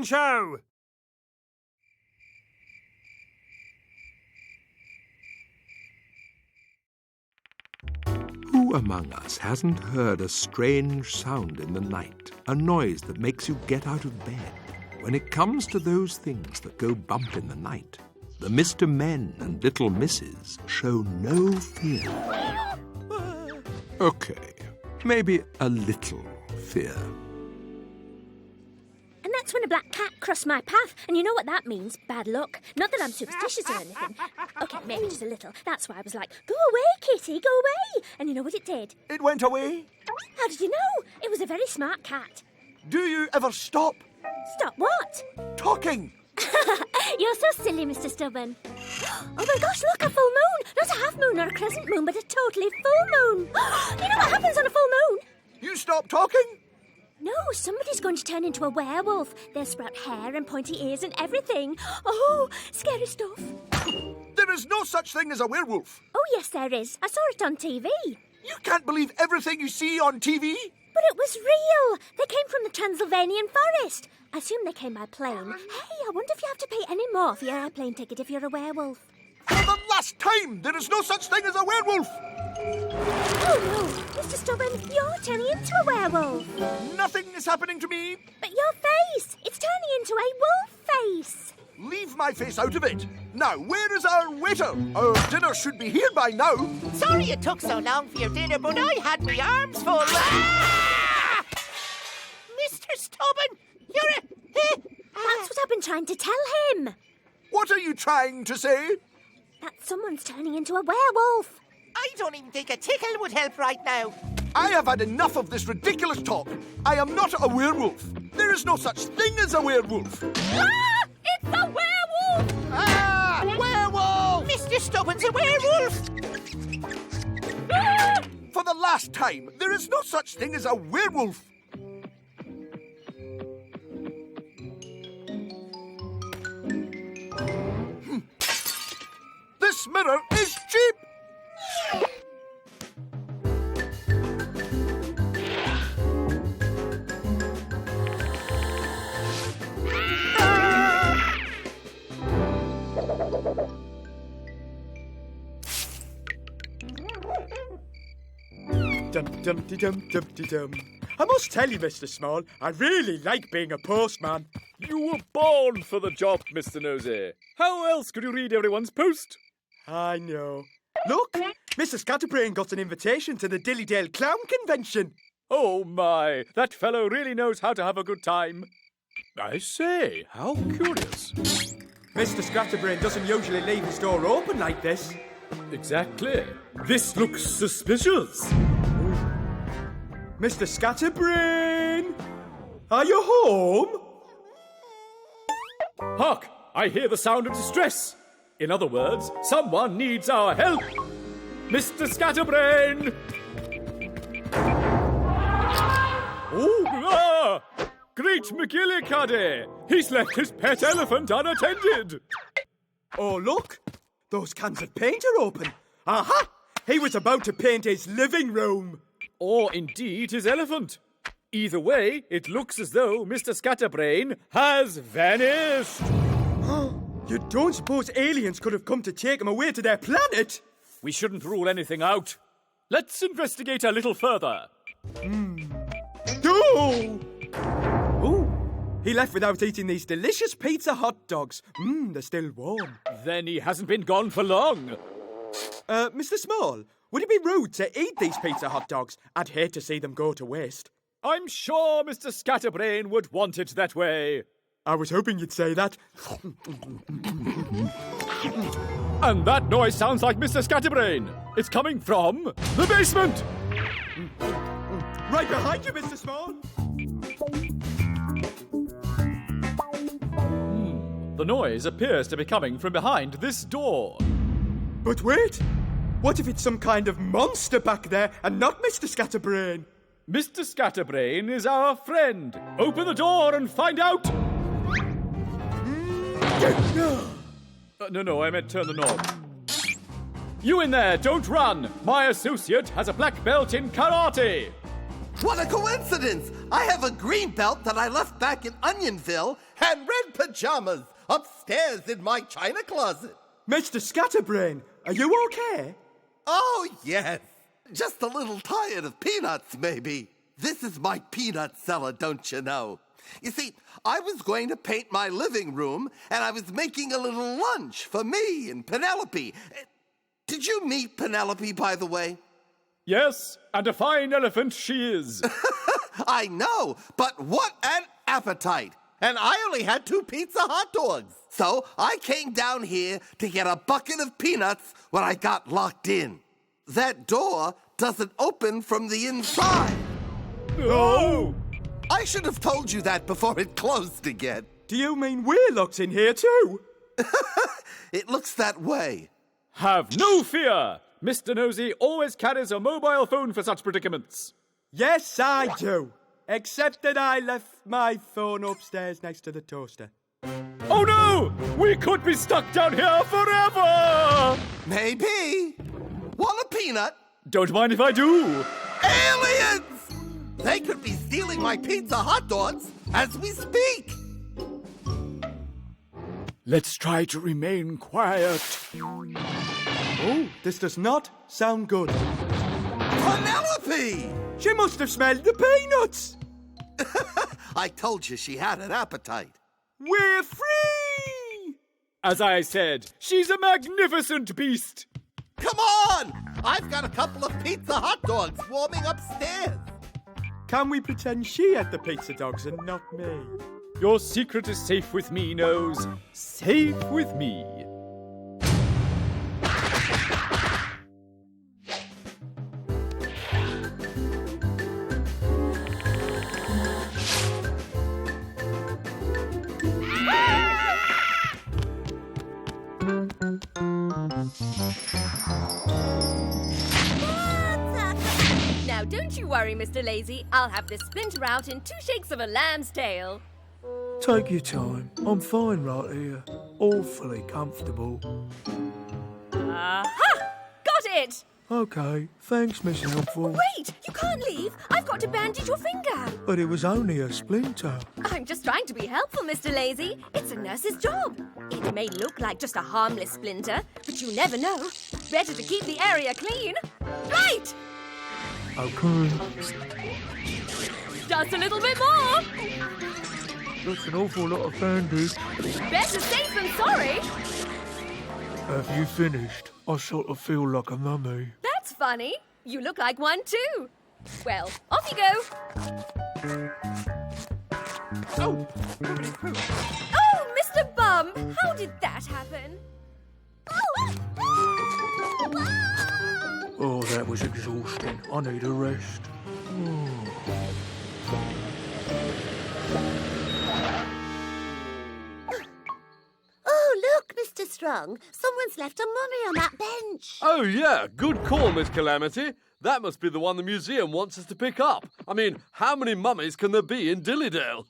television show! Who among us hasn't heard a strange sound in the night, a noise that makes you get out of bed? When it comes to those things that go bump in the night, the Mr. Men and Little Misses show no fear. Okay, maybe a little fear. And that's when a black cat crossed my path, and you know what that means, bad luck. Not that I'm superstitious or anything. Okay, maybe just a little. That's why I was like, go away, kitty, go away. And you know what it did? It went away? How did you know? It was a very smart cat. Do you ever stop Stop what? talking? You're so silly, Mr. Stubborn. Oh my gosh, look, a full moon. Not a half moon or a crescent moon, but a totally full moon. You know what happens on a full moon? You stop talking? No, somebody's going to turn into a werewolf. They'll sprout hair and pointy ears and everything. Oh, scary stuff. There is no such thing as a werewolf. Oh, yes, there is. I saw it on TV. You can't believe everything you see on TV? But it was real. They came from the Transylvanian forest. I assume they came by plane. Hey, I wonder if you have to pay any more for your airplane ticket if you're a werewolf. For the last time, there is no such thing as a werewolf. Oh, no. Mr. Stubborn, you're turning into a werewolf. Nothing is happening to me. But your face, it's turning into a wolf face. Leave my face out of it. Now, where is our waiter? Our dinner should be here by now. Sorry it took so long for your dinner, but I had my arms full. Ah! Mr. Stubborn, you're a... That's what I've been trying to tell him. What are you trying to say? That someone's turning into a werewolf. I don't even think a tickle would help right now. I have had enough of this ridiculous talk. I am not a werewolf. There is no such thing as a werewolf. Ah! It's a werewolf! Ah! Werewolf! Mr. Stubborn's a werewolf. Ah! For the last time, there is no such thing as a werewolf. This mirror is cheap. Dum-dum-de-dum-dum-de-dum. I must tell you, Mr. Small, I really like being a postman. You were born for the job, Mr. Nosey. How else could you read everyone's post? I know. Look, Mr. Scatterbrain got an invitation to the Dillydale Clown Convention. Oh my, that fellow really knows how to have a good time. I say, how curious. Mr. Scatterbrain doesn't usually leave his door open like this. Exactly. This looks suspicious. Mr. Scatterbrain, are you home? Hark! I hear the sound of distress. In other words, someone needs our help. Mr. Scatterbrain! Oh, ah! Great McGillicuddy! He's left his pet elephant unattended. Oh, look, those cans of paint are open. Aha! He was about to paint his living room. Or indeed his elephant. Either way, it looks as though Mr. Scatterbrain has vanished. You don't suppose aliens could have come to take him away to their planet? We shouldn't rule anything out. Let's investigate a little further. Oh! Ooh, he left without eating these delicious pizza hot dogs. They're still warm. Then he hasn't been gone for long. Mr. Small, would it be rude to eat these pizza hot dogs? I'd hate to see them go to waste. I'm sure Mr. Scatterbrain would want it that way. I was hoping you'd say that. And that noise sounds like Mr. Scatterbrain. It's coming from the basement. Right behind you, Mr. Small. The noise appears to be coming from behind this door. But wait, what if it's some kind of monster back there and not Mr. Scatterbrain? Mr. Scatterbrain is our friend. Open the door and find out. No, I meant turn the knob. You in there, don't run. My associate has a black belt in karate. What a coincidence! I have a green belt that I left back in Onionville and red pajamas upstairs in my china closet. Mr. Scatterbrain, are you okay? Oh, yes. Just a little tired of peanuts, maybe. This is my peanut cellar, don't you know? You see, I was going to paint my living room, and I was making a little lunch for me and Penelope. Did you meet Penelope, by the way? Yes, and a fine elephant she is. I know, but what an appetite! And I only had 2 pizza hot dogs. So I came down here to get a bucket of peanuts when I got locked in. That door doesn't open from the inside. Oh! I should have told you that before it closed again. Do you mean we're locked in here too? It looks that way. Have no fear! Mr. Nosy always carries a mobile phone for such predicaments. Yes, I do. Except that I left my phone upstairs next to the toaster. Oh no! We could be stuck down here forever! Maybe. Want a peanut? Don't mind if I do. Aliens! They could be stealing my pizza hot dogs as we speak. Let's try to remain quiet. Oh, this does not sound good. Penelope! She must have smelled the peanuts. I told you she had an appetite. We're free! As I said, she's a magnificent beast. Come on! I've got a couple of pizza hot dogs warming upstairs. Can we pretend she had the pizza dogs and not me? Your secret is safe with me, Nose. Safe with me. Now, don't you worry, Mr. Lazy. I'll have this splinter out in 2 shakes of a lamb's tail. Take your time. I'm fine right here. Awfully comfortable. Aha! Got it! Okay, thanks, Miss Helpful. Wait! You can't leave. I've got to bandage your finger. But it was only a splinter. I'm just trying to be helpful, Mr. Lazy. It's a nurse's job. It may look like just a harmless splinter, but you never know. Better to keep the area clean. Right! Okay. Just a little bit more. That's an awful lot of bandage. Better safe than sorry. Have you finished? I sort of feel like a mummy. That's funny. You look like one too. Well, off you go. Oh, Oh, Mr. Bum, how did that happen? Oh, that was exhausting. I need a rest. Oh, look, Mr. Strong. Someone's left a mummy on that bench. Oh, yeah. Good call, Miss Calamity. That must be the one the museum wants us to pick up. I mean, how many mummies can there be in Dillydale?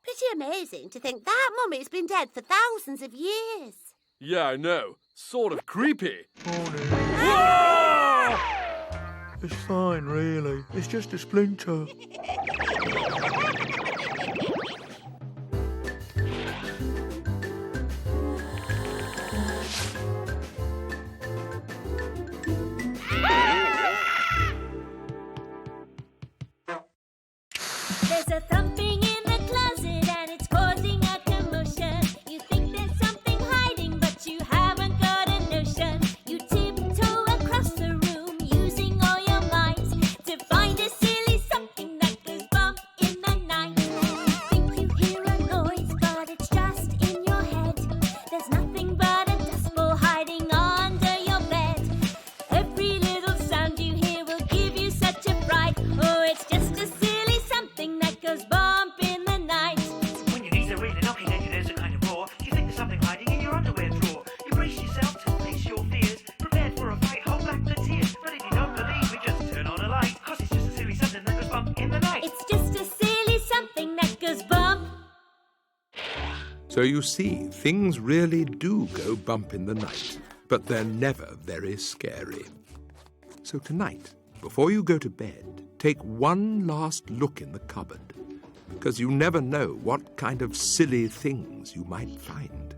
Pretty amazing to think that mummy's been dead for thousands of years. Yeah, I know. Sort of creepy. It's fine, really. It's just a splinter. There's a thumping in the closet and it's causing a commotion. You think there's something hiding, but you haven't got a notion. You tiptoe across the room using all your might to find a silly something that goes bump in the night. Think you hear a noise, but it's just in your head. There's nothing but a dust ball hiding under your bed. Every little sound you hear will give you such a fright. Oh, it's just a silly something that goes bump in the night. When your knees are really knocking and there's a kind of roar, you think there's something hiding in your underwear drawer. You brace yourself to face your fears, prepared for a fight, hold back the tears. But if you don't believe me, just turn on a light, 'cause it's just a silly something that goes bump in the night. It's just a silly something that goes bump. So you see, things really do go bump in the night, but they're never very scary. So tonight, before you go to bed, take one last look in the cupboard because you never know what kind of silly things you might find.